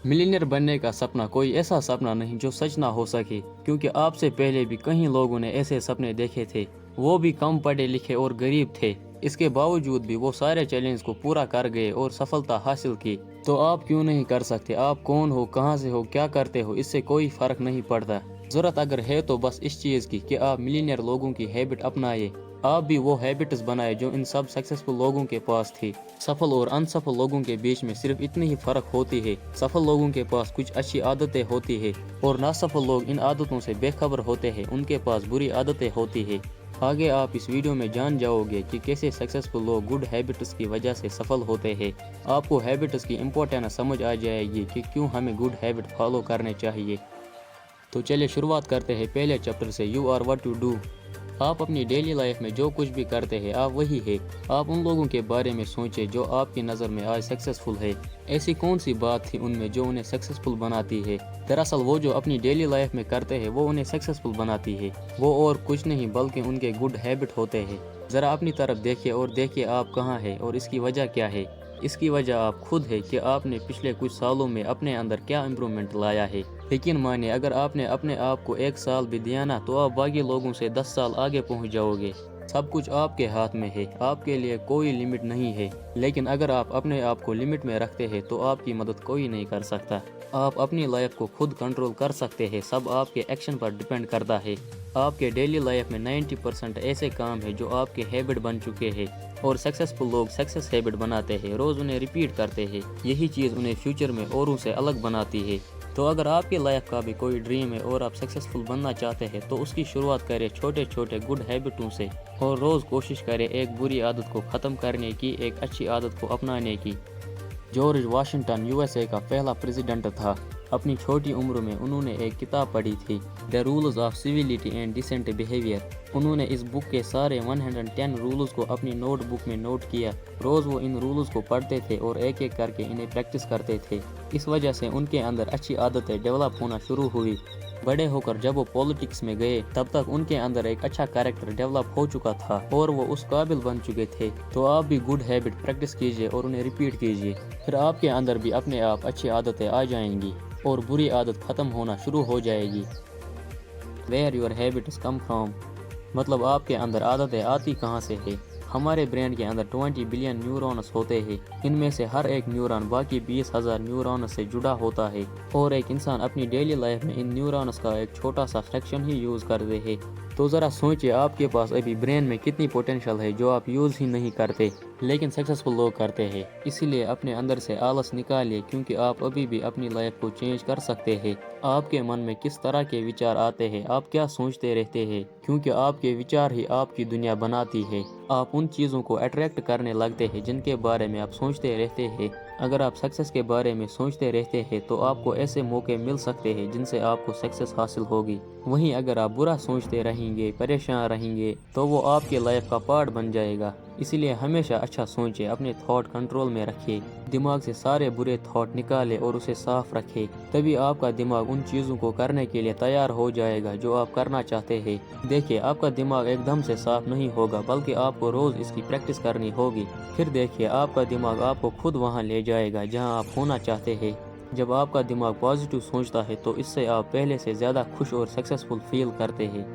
Millionaire बनने का सपना कोई ऐसा सपना नहीं जो सच ना हो सके, क्योंकि आपसे पहले भी कई लोगों ने ऐसे सपने देखे थे। वो भी कम पढ़े लिखे और गरीब थे। इसके बावजूद भी वो सारे चैलेंज को पूरा कर गए और सफलता हासिल की। तो आप क्यों नहीं कर सकते? आप कौन हो, कहाँ से हो, क्या करते हो, इससे कोई फर्क नहीं पड़ता। जरूरत अगर है तो बस इस चीज़ की कि आप मिलियनेयर लोगों की हैबिट अपनाए। आप भी वो हैबिट्स बनाए जो इन सब सक्सेसफुल लोगों के पास थी। सफल और अनसफल लोगों के बीच में सिर्फ इतनी ही फर्क होती है। सफल लोगों के पास कुछ अच्छी आदतें होती है और नासफल लोग इन आदतों से बेखबर होते हैं, उनके पास बुरी आदतें होती है। आगे आप इस वीडियो में जान जाओगे कि कैसे सक्सेसफुल लोग गुड हैबिट्स की वजह से सफल होते हैं। आपको हैबिट्स की इम्पोर्टेंस समझ आ जाएगी कि क्यों हमें गुड हैबिट फॉलो करने चाहिए। तो चलिए शुरुआत करते हैं पहले चैप्टर से, you are what you do. आप अपनी डेली लाइफ में जो कुछ भी करते हैं आप वही है। आप उन लोगों के बारे में सोचें जो आपकी नज़र में आज सक्सेसफुल है। ऐसी कौन सी बात थी उनमें जो उन्हें सक्सेसफुल बनाती है? दरअसल वो जो अपनी डेली लाइफ में करते हैं वो उन्हें सक्सेसफुल बनाती है। वो और कुछ नहीं बल्कि उनके गुड हैबिट होते हैं। ज़रा अपनी तरफ देखिए और देखिए आप कहाँ हैं और इसकी वजह क्या है। इसकी वजह आप खुद है कि आपने पिछले कुछ सालों में अपने अंदर क्या इम्प्रूवमेंट लाया है। यकीन मानिए, अगर आपने अपने आप को 1 साल भी दिया ना तो आप बाकी लोगों से 10 साल आगे पहुंच जाओगे। सब कुछ आपके हाथ में है, आपके लिए कोई लिमिट नहीं है। लेकिन अगर आप अपने आप को लिमिट में रखते हैं तो आपकी मदद कोई नहीं कर सकता। आप अपनी लाइफ को खुद कंट्रोल कर सकते हैं, सब आपके एक्शन पर डिपेंड करता है। आपके डेली लाइफ में 90% ऐसे काम है जो आपके हैबिट बन चुके हैं और सक्सेसफुल लोग सक्सेस हैबिट बनाते हैं, रोज़ उन्हें रिपीट करते हैं। यही चीज़ उन्हें फ्यूचर में औरों से अलग बनाती है। तो अगर आपकी लाइफ का भी कोई ड्रीम है और आप सक्सेसफुल बनना चाहते हैं तो उसकी शुरुआत करें छोटे छोटे गुड हैबिटों से और रोज़ कोशिश करें एक बुरी आदत को ख़त्म करने की, एक अच्छी आदत को अपनाने की। जॉर्ज वाशिंगटन यूएसए का पहला प्रेसिडेंट था। अपनी छोटी उम्र में उन्होंने एक किताब पढ़ी थी, the rules of civility and decent behaviour. उन्होंने इस बुक के सारे 110 रूल्स को अपनी नोट बुक में नोट किया। रोज़ वो इन रूल्स को पढ़ते थे और एक एक करके इन्हें प्रैक्टिस करते थे। इस वजह से उनके अंदर अच्छी आदतें डेवलप होना शुरू हुई। बड़े होकर जब वो पॉलिटिक्स में गए तब तक उनके अंदर एक अच्छा कैरेक्टर डेवलप हो चुका था और वो उस काबिल बन चुके थे। तो आप भी गुड हैबिट प्रैक्टिस कीजिए और उन्हें रिपीट कीजिए, फिर आपके अंदर भी अपने आप अच्छी आदतें आ जाएंगी और बुरी आदत ख़त्म होना शुरू हो जाएगी। Where your habits come from, मतलब आपके अंदर आदतें आती कहाँ से है। हमारे ब्रेन के अंदर 20 बिलियन न्यूरॉन्स होते हैं। इनमें से हर एक न्यूरॉन बाकी 20,000 न्यूरॉन्स से जुड़ा होता है और एक इंसान अपनी डेली लाइफ में इन न्यूरॉन्स का एक छोटा सा फ्रैक्शन ही यूज़ करते हैं। तो ज़रा सोचिए आपके पास अभी ब्रेन में कितनी पोटेंशियल है जो आप यूज़ ही नहीं करते, लेकिन सक्सेसफुल लोग करते हैं। इसीलिए अपने अंदर से आलस निकालिए, क्योंकि आप अभी भी अपनी लाइफ को चेंज कर सकते हैं। आपके मन में किस तरह के विचार आते हैं, आप क्या सोचते रहते हैं, क्योंकि आपके विचार ही आपकी दुनिया बनाती है। आप उन चीज़ों को अट्रैक्ट करने लगते हैं जिनके बारे में आप सोचते रहते हैं। अगर आप सक्सेस के बारे में सोचते रहते हैं तो आपको ऐसे मौके मिल सकते हैं जिनसे आपको सक्सेस हासिल होगी। वहीं अगर आप बुरा सोचते रहेंगे, परेशान रहेंगे, तो वो आपके लाइफ का पार्ट बन जाएगा। इसीलिए हमेशा अच्छा सोचें, अपने थॉट कंट्रोल में रखिए, दिमाग से सारे बुरे थॉट निकालें और उसे साफ रखें। तभी आपका दिमाग उन चीज़ों को करने के लिए तैयार हो जाएगा जो आप करना चाहते हैं। देखिए, आपका दिमाग एकदम से साफ नहीं होगा, बल्कि आपको रोज़ इसकी प्रैक्टिस करनी होगी। फिर देखिए, आपका दिमाग आपको खुद वहाँ ले जाएगा जहाँ आप होना चाहते हैं। जब आपका दिमाग पॉजिटिव सोचता है तो इससे आप पहले से ज़्यादा खुश और सक्सेसफुल फील करते हैं।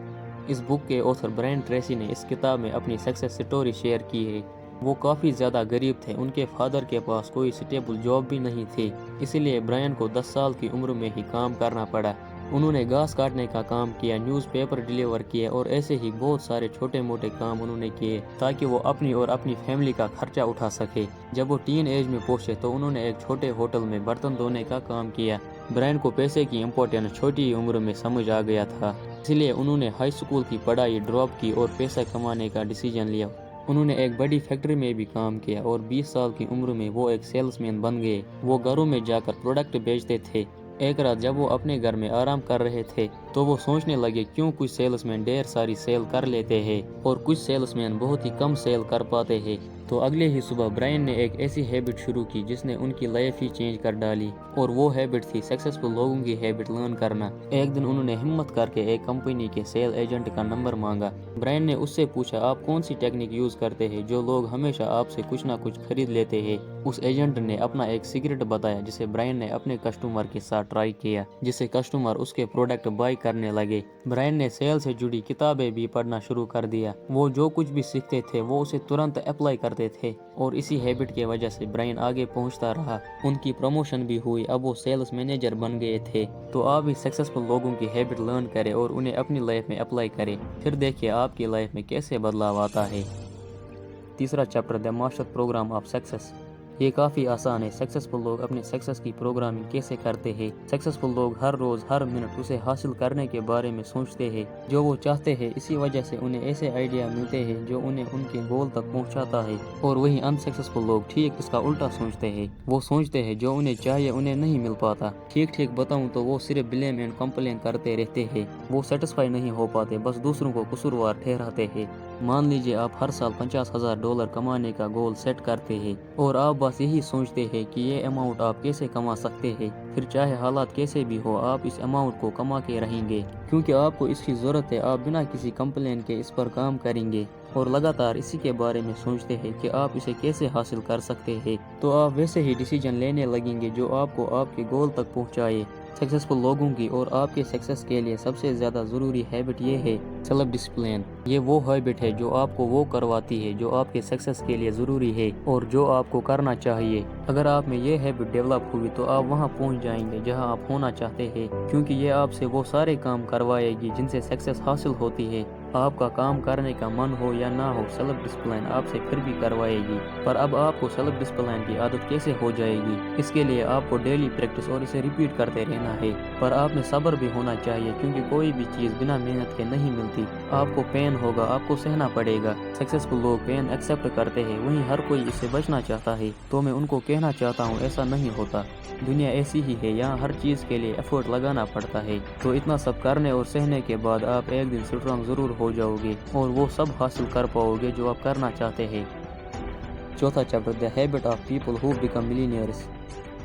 इस बुक के ऑथर ब्रायन ट्रेसी ने इस किताब में अपनी सक्सेस स्टोरी शेयर की है। वो काफ़ी ज़्यादा गरीब थे, उनके फादर के पास कोई स्टेबल जॉब भी नहीं थी, इसीलिए ब्रायन को 10 साल की उम्र में ही काम करना पड़ा। उन्होंने घास काटने का काम किया, न्यूज़पेपर डिलीवर किए और ऐसे ही बहुत सारे छोटे मोटे काम उन्होंने किए ताकि वो अपनी और अपनी फैमिली का खर्चा उठा सके। जब वो टीन एज में पहुंचे तो उन्होंने एक छोटे होटल में बर्तन धोने का काम किया। ब्रायन को पैसे की इम्पोर्टेंस छोटी उम्र में समझ आ गया था, इसलिए उन्होंने हाई स्कूल की पढ़ाई ड्रॉप की और पैसा कमाने का डिसीजन लिया। उन्होंने एक बड़ी फैक्ट्री में भी काम किया और 20 साल की उम्र में वो एक सेल्समैन बन गए। वो घरों में जाकर प्रोडक्ट बेचते थे। एक रात जब वो अपने घर में आराम कर रहे थे तो वो सोचने लगे क्यों कुछ सेल्समैन ढेर सारी सेल कर लेते हैं और कुछ सेल्समैन बहुत ही कम सेल कर पाते हैं। तो अगले ही सुबह ब्रायन ने एक ऐसी हैबिट शुरू की जिसने उनकी लाइफ ही चेंज कर डाली, और वो हैबिट थी सक्सेसफुल लोगों की हैबिट लर्न करना। एक दिन उन्होंने हिम्मत करके एक कंपनी के सेल एजेंट का नंबर मांगा। ब्रायन ने उससे पूछा, आप कौन सी टेक्निक यूज करते हैं जो लोग हमेशा आपसे कुछ ना कुछ खरीद लेते हैं। उस एजेंट ने अपना एक सीक्रेट बताया जिसे ब्रायन ने अपने कस्टमर के साथ ट्राई किया, जिससे कस्टमर उसके प्रोडक्ट बाय करने लगे। ब्रायन ने सेल से जुड़ी किताबें भी पढ़ना शुरू कर दिया। वो जो कुछ भी सीखते थे वो उसे तुरंत अप्लाई करते थे, और इसी हैबिट की वजह से ब्रायन आगे पहुंचता रहा। उनकी प्रमोशन भी हुई, अब वो सेल्स मैनेजर बन गए थे। तो आप भी सक्सेसफुल लोगों की हैबिट लर्न करें और उन्हें अपनी लाइफ में अप्लाई करें, फिर देखिए आपकी लाइफ में कैसे बदलाव आता है। तीसरा chapter, the master programme of success. ये काफ़ी आसान है। सक्सेसफुल लोग अपने सक्सेस की प्रोग्रामिंग कैसे करते हैं। सक्सेसफुल लोग हर रोज़ हर मिनट उसे हासिल करने के बारे में सोचते हैं जो वो चाहते हैं। इसी वजह से उन्हें ऐसे आइडिया मिलते हैं जो उन्हें उनके गोल तक पहुंचाता है। और वहीं अनसक्सेसफुल लोग ठीक इसका उल्टा सोचते हैं। वो सोचते हैं जो उन्हें चाहिए उन्हें नहीं मिल पाता। ठीक बताऊं तो वो सिर्फ ब्लेम एंड कंप्लेन करते रहते हैं। वो सेटिस्फाई नहीं हो पाते, बस दूसरों को कसूरवार ठहराते हैं। मान लीजिए आप हर साल $50,000 कमाने का गोल सेट करते हैं और आप बस यही सोचते हैं कि ये अमाउंट आप कैसे कमा सकते हैं। फिर चाहे हालात कैसे भी हो, आप इस अमाउंट को कमा के रहेंगे क्योंकि आपको इसकी ज़रूरत है। आप बिना किसी कंप्लेन के इस पर काम करेंगे और लगातार इसी के बारे में सोचते हैं कि आप इसे कैसे हासिल कर सकते हैं। तो आप वैसे ही डिसीजन लेने लगेंगे जो आपको आपके गोल तक पहुँचाए। सक्सेसफुल लोगों की और आपके सक्सेस के लिए सबसे ज़्यादा ज़रूरी हैबिट ये है सेल्फ डिसिप्लिन। ये वो हैबिट है जो आपको वो करवाती है जो आपके सक्सेस के लिए ज़रूरी है और जो आपको करना चाहिए। अगर आप में ये हैबिट डेवलप हुई तो आप वहाँ पहुँच जाएंगे जहाँ आप होना चाहते हैं, क्योंकि ये आपसे वो सारे काम करवाएगी जिनसे सक्सेस हासिल होती है। आपका काम करने का मन हो या ना हो, सेल्फ डिसिप्लिन आपसे फिर भी करवाएगी। पर अब आपको सेल्फ डिसिप्लिन की आदत कैसे हो जाएगी, इसके लिए आपको डेली प्रैक्टिस और इसे रिपीट करते रहना है। पर आप में सब्र भी होना चाहिए, क्योंकि कोई भी चीज़ बिना मेहनत के नहीं मिलती। आपको पेन होगा, आपको सहना पड़ेगा। सक्सेसफुल लोग पेन एक्सेप्ट करते हैं, वहीं हर कोई इससे बचना चाहता है। तो मैं उनको कहना चाहता हूँ, ऐसा नहीं होता। दुनिया ऐसी ही है, यहाँ हर चीज़ के लिए एफर्ट लगाना पड़ता है। तो इतना सब करने और सहने के बाद आप एक दिन स्ट्रांग ज़रूर हो जाओगे और वो सब हासिल कर पाओगे जो आप करना चाहते हैं। चौथा chapter, the habit of people who become millionaires.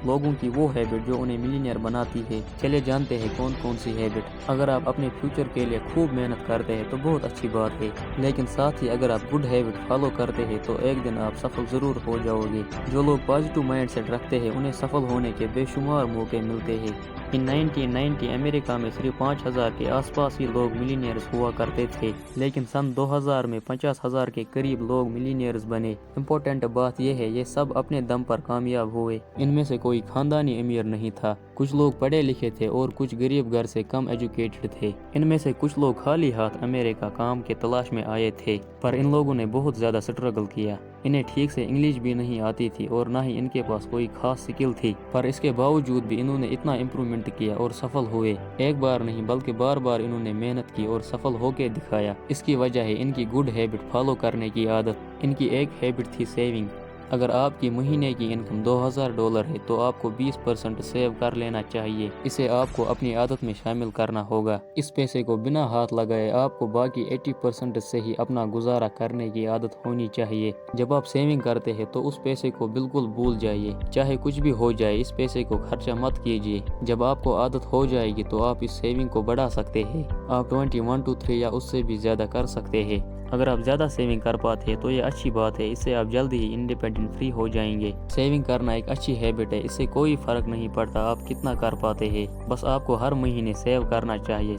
लोगों की वो हैबिट जो उन्हें मिलियनियर बनाती है। चलिए जानते हैं कौन कौन सी हैबिट। अगर आप अपने फ्यूचर के लिए खूब मेहनत करते हैं तो बहुत अच्छी बात है, लेकिन साथ ही अगर आप गुड हैबिट फॉलो करते हैं तो एक दिन आप सफल ज़रूर हो जाओगे। जो लोग पॉजिटिव माइंडसेट रखते हैं उन्हें सफल होने के बेशुमार मौके मिलते हैं। इन 1990 अमेरिका में सिर्फ 5,000 के आसपास ही लोग मिलियनियर्स हुआ करते थे, लेकिन सन 2000 में 50,000 के करीब लोग मिलियनियर्स बने। इम्पोर्टेंट बात यह है, ये सब अपने दम पर कामयाब हुए। इनमें से कोई खानदानी अमीर नहीं था। कुछ लोग पढ़े लिखे थे और कुछ गरीब घर से कम एजुकेटेड थे। इनमें से कुछ लोग खाली हाथ अमेरिका काम के तलाश में आए थे, पर इन लोगों ने बहुत ज़्यादा स्ट्रगल किया। इन्हें ठीक से इंग्लिश भी नहीं आती थी और ना ही इनके पास कोई खास स्किल थी, पर इसके बावजूद भी इन्होंने इतना इम्प्रूवमेंट किया और सफल हुए। एक बार नहीं बल्कि बार बार इन्होंने मेहनत की और सफल होकर दिखाया। इसकी वजह है इनकी गुड हैबिट फॉलो करने की आदत। इनकी एक हैबिट थी सेविंग। अगर आपकी महीने की इनकम $2,000 है तो आपको 20% सेव कर लेना चाहिए। इसे आपको अपनी आदत में शामिल करना होगा। इस पैसे को बिना हाथ लगाए आपको बाकी 80% से ही अपना गुजारा करने की आदत होनी चाहिए। जब आप सेविंग करते हैं तो उस पैसे को बिल्कुल भूल जाइए। चाहे कुछ भी हो जाए, इस पैसे को खर्चा मत कीजिए। जब आपको आदत हो जाएगी तो आप इस सेविंग को बढ़ा सकते हैं। आप 21 to 3 या उससे भी ज़्यादा कर सकते हैं। अगर आप ज़्यादा सेविंग कर पाते हैं तो ये अच्छी बात है, इससे आप जल्दी ही इंडिपेंडेंट फ्री हो जाएंगे। सेविंग करना एक अच्छी हैबिट है, इससे कोई फ़र्क नहीं पड़ता आप कितना कर पाते हैं, बस आपको हर महीने सेव करना चाहिए।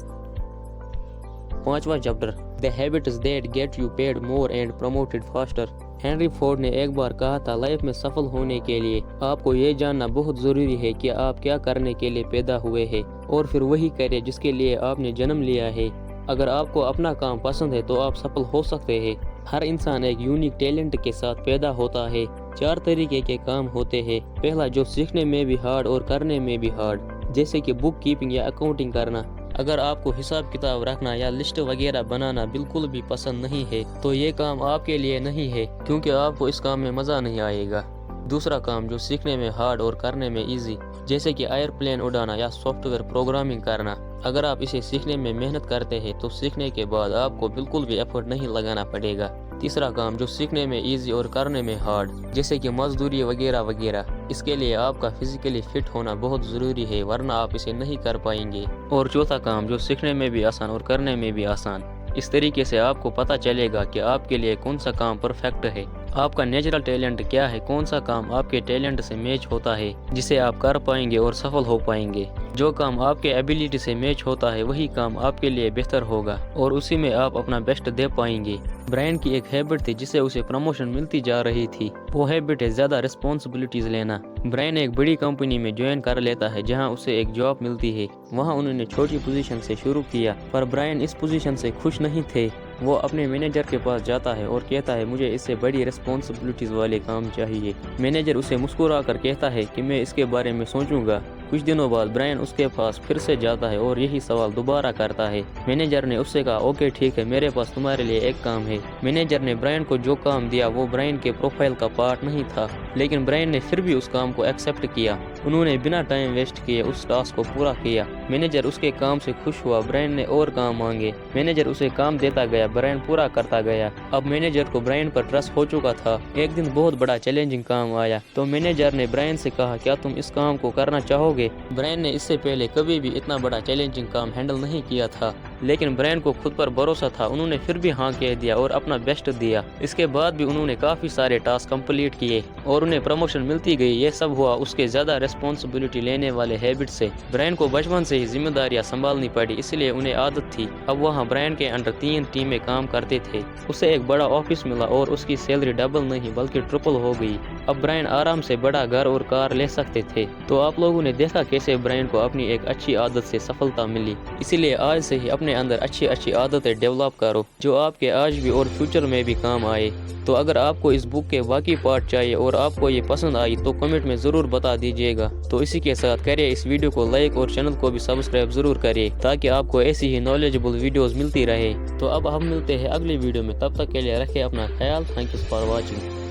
पांचवा chapter, the habits that get you paid more and promoted faster. Henry Ford ने एक बार कहा था, लाइफ में सफल होने के लिए आपको ये जानना बहुत ज़रूरी है कि आप क्या करने के लिए पैदा हुए हैं और फिर वही करें जिसके लिए आपने जन्म लिया है। अगर आपको अपना काम पसंद है तो आप सफल हो सकते हैं। हर इंसान एक यूनिक टैलेंट के साथ पैदा होता है। 4 तरीके के काम होते हैं। पहला, जो सीखने में भी हार्ड और करने में भी हार्ड, जैसे कि बुक कीपिंग या अकाउंटिंग करना। अगर आपको हिसाब किताब रखना या लिस्ट वगैरह बनाना बिल्कुल भी पसंद नहीं है तो ये काम आपके लिए नहीं है, क्योंकि आपको इस काम में मज़ा नहीं आएगा। दूसरा काम जो सीखने में हार्ड और करने में इजी, जैसे कि एयरप्लेन उड़ाना या सॉफ्टवेयर प्रोग्रामिंग करना। अगर आप इसे सीखने में मेहनत करते हैं तो सीखने के बाद आपको बिल्कुल भी एफर्ट नहीं लगाना पड़ेगा। تیسرا کام جو سیکھنے میں ایزی اور کرنے میں ہارڈ، جیسے کہ مزدوری وغیرہ وغیرہ، اس کے لیے آپ کا فزیکلی فٹ ہونا بہت ضروری ہے ورنہ آپ اسے نہیں کر پائیں گے۔ اور چوتھا کام جو سیکھنے میں بھی آسان اور کرنے میں بھی آسان، اس طریقے سے آپ کو پتہ چلے گا کہ آپ کے لیے کون سا کام پرفیکٹ ہے، آپ کا نیچرل ٹیلنٹ کیا ہے، کون سا کام آپ کے ٹیلنٹ سے میچ ہوتا ہے جسے آپ کر پائیں گے اور سفل ہو پائیں گے۔ جو کام آپ کے ایبیلٹی سے میچ ہوتا ہے وہی کام آپ کے لیے بہتر ہوگا اور اسی میں آپ اپنا بیسٹ دے پائیں گے۔ برائن کی ایک ہیبٹ تھی جسے اسے پروموشن ملتی جا رہی تھی، وہ ہیبٹ ہے زیادہ رسپانسبلٹیز لینا۔ برائن ایک بڑی کمپنی میں جوائن کر لیتا ہے جہاں اسے ایک جاب ملتی ہے، وہاں انہوں نے چھوٹی پوزیشن سے شروع کیا، پر برائن اس پوزیشن سے خوش نہیں تھے۔ وہ اپنے مینیجر کے پاس جاتا ہے اور کہتا ہے مجھے اس سے بڑی رسپانسبلٹیز والے کام چاہیے۔ مینیجر اسے مسکرا کر کہتا ہے کہ میں اس کے بارے میں سوچوں گا۔ کچھ دنوں بعد برائن اس کے پاس پھر سے جاتا ہے اور یہی سوال دوبارہ کرتا ہے۔ مینیجر نے اس سے کہا اوکے ٹھیک ہے، میرے پاس تمہارے لیے ایک کام ہے۔ مینیجر نے برائن کو جو کام دیا وہ برائن کے پروفائل کا پارٹ نہیں تھا، لیکن برائن نے پھر بھی اس کام کو ایکسیپٹ کیا۔ انہوں نے بنا ٹائم ویسٹ کیے اس ٹاسک کو پورا کیا۔ مینیجر اس کے کام سے خوش ہوا، برائن نے اور کام مانگے، مینیجر اسے کام دیتا گیا، برائن پورا کرتا گیا۔ اب مینیجر کو برائن پر ٹرسٹ ہو چکا تھا۔ ایک دن بہت بڑا چیلنجنگ کام آیا تو مینیجر نے برائن سے کہا کیا تم اس کام کو کرنا چاہو گے؟ برائن نے اس سے پہلے کبھی بھی اتنا بڑا چیلنجنگ کام ہینڈل نہیں کیا تھا، لیکن برائن کو خود پر بھروسہ تھا، انہوں نے پھر بھی ہاں کہہ دیا اور اپنا بیسٹ دیا۔ اس کے بعد بھی انہوں نے کافی سارے ٹاسک کمپلیٹ کیے اور انہیں پروموشن ملتی گئی۔ یہ سب ہوا اس کے زیادہ ریسپانسبلٹی لینے والے ہیبٹ سے۔ برائن کو بچپن سے ہی ذمہ داریاں سنبھالنی پڑی، اس لیے انہیں عادت تھی۔ اب وہاں برائن کے انڈر 3 ٹیمیں کام کرتے تھے۔ اسے ایک بڑا آفس ملا اور اس کی سیلری ڈبل نہیں بلکہ ٹرپل ہو گئی۔ اب برائن آرام سے بڑا گھر اور کار لے سکتے تھے۔ تو آپ لوگوں نے دیکھا کیسے برائن کو اپنی ایک اچھی عادت سے سفلتا ملی۔ اسی لیے آج سے ہی اپنے اندر اچھی عادتیں ڈیولپ کرو جو آپ کے آج بھی اور فیوچر میں بھی کام آئے۔ تو اگر آپ کو اس بک کے باقی پارٹ چاہیے اور آپ کو یہ پسند آئی تو کمنٹ میں ضرور بتا دیجیے گا۔ تو اسی کے ساتھ کریے اس ویڈیو کو لائک اور چینل کو بھی سبسکرائب ضرور کریے تاکہ آپ کو ایسی ہی نالجبل ویڈیوز ملتی رہے۔ تو اب ہم ملتے ہیں اگلی ویڈیو میں، تب تک کے لیے رکھیں اپنا خیال۔ Thank you for watching.